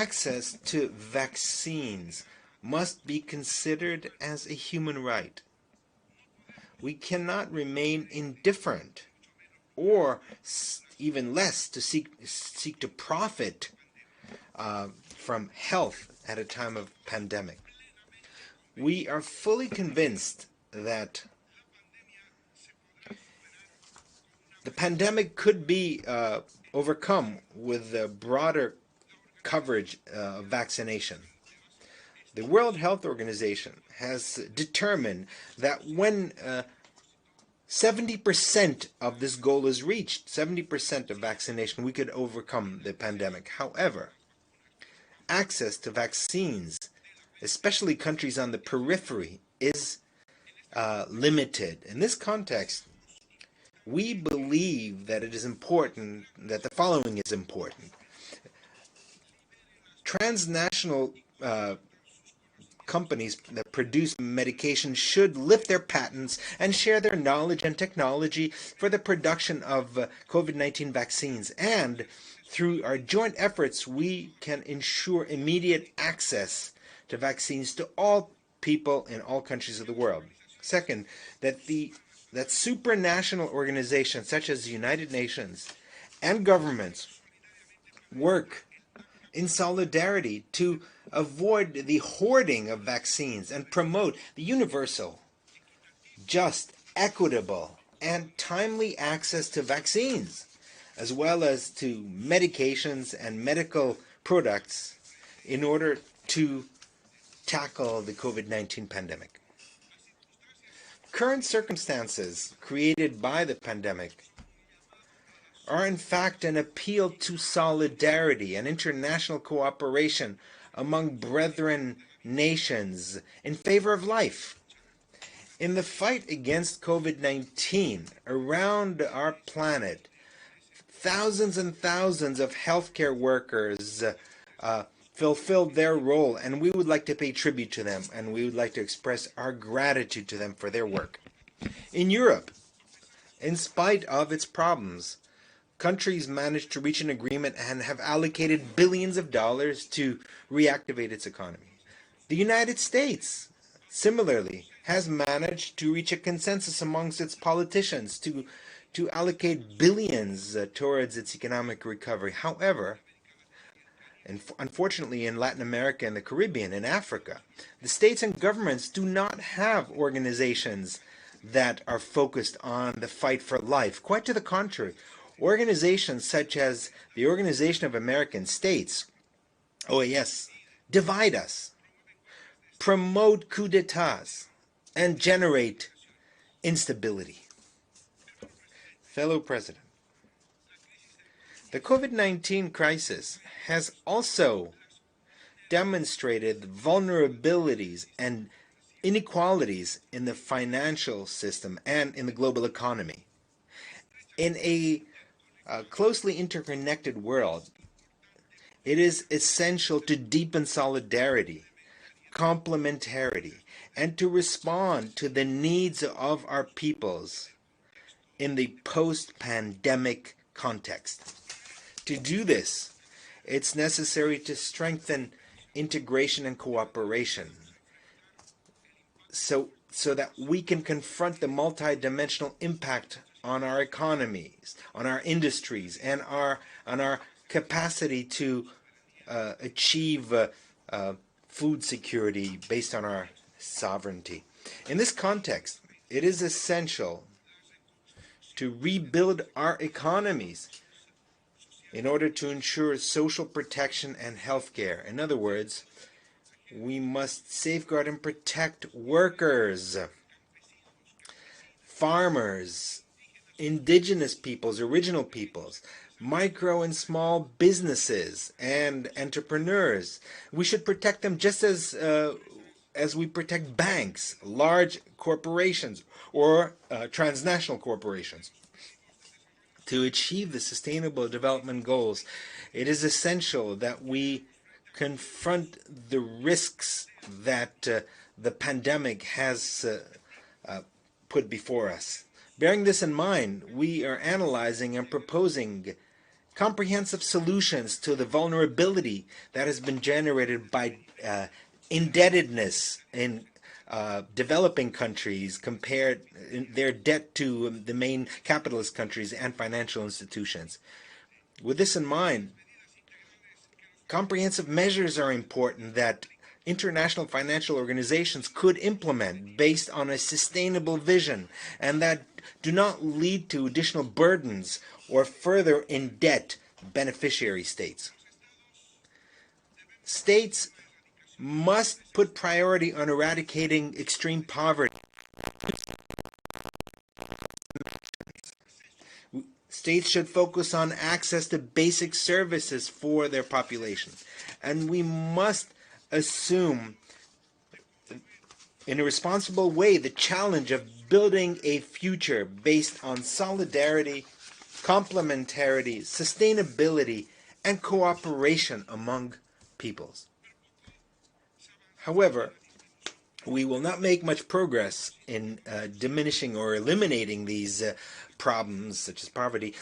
Access to vaccines must be considered as a human right. We cannot remain indifferent, or even less to seek to profit from health at a time of pandemic. We are fully convinced that the pandemic could be overcome with the broader coverage of vaccination. The World Health Organization has determined that when 70% of this goal is reached, 70% of vaccination, we could overcome the pandemic. However, access to vaccines, especially countries on the periphery, is limited. In this context, we believe that it is important, that the following is important. Transnational companies that produce medication should lift their patents and share their knowledge and technology for the production of COVID-19 vaccines. And through our joint efforts, we can ensure immediate access to vaccines to all people in all countries of the world. Second, that supranational organizations such as the United Nations and governments work in solidarity to avoid the hoarding of vaccines and promote the universal, just, equitable, and timely access to vaccines, as well as to medications and medical products in order to tackle the COVID-19 pandemic. Current circumstances created by the pandemic are in fact an appeal to solidarity and international cooperation among brethren nations in favor of life. In the fight against COVID-19 around our planet, thousands and thousands of healthcare workers fulfilled their role, and we would like to pay tribute to them, and we would like to express our gratitude to them for their work. In Europe, in spite of its problems, countries managed to reach an agreement and have allocated billions of dollars to reactivate its economy. The United States, similarly, has managed to reach a consensus amongst its politicians to allocate billions towards its economic recovery. However, and unfortunately in Latin America and the Caribbean and Africa, the states and governments do not have organizations that are focused on the fight for life. Quite to the contrary, organizations such as the Organization of American States, OAS, divide us, promote coups d'etats, and generate instability. Fellow President, the COVID-19 crisis has also demonstrated vulnerabilities and inequalities in the financial system and in the global economy. In a closely interconnected world, it is essential to deepen solidarity, complementarity, and to respond to the needs of our peoples in the post-pandemic context. To do this, it's necessary to strengthen integration and cooperation so that we can confront the multidimensional impact on our economies, on our industries, and on our capacity to achieve food security based on our sovereignty. In this context, it is essential to rebuild our economies in order to ensure social protection and health care. In other words, we must safeguard and protect workers, farmers, indigenous peoples, original peoples, micro and small businesses, and entrepreneurs. We should protect them just as we protect banks, large corporations, or transnational corporations. To achieve the Sustainable Development Goals, it is essential that we confront the risks that the pandemic has put before us. Bearing this in mind, we are analyzing and proposing comprehensive solutions to the vulnerability that has been generated by indebtedness in developing countries compared their debt to the main capitalist countries and financial institutions. With this in mind, comprehensive measures are important that international financial organizations could implement based on a sustainable vision and that do not lead to additional burdens or further in debt beneficiary states. States must put priority on eradicating extreme poverty. States should focus on access to basic services for their population. And we must assume in a responsible way the challenge of building a future based on solidarity, complementarity, sustainability, and cooperation among peoples. However, we will not make much progress in diminishing or eliminating these problems, such as poverty,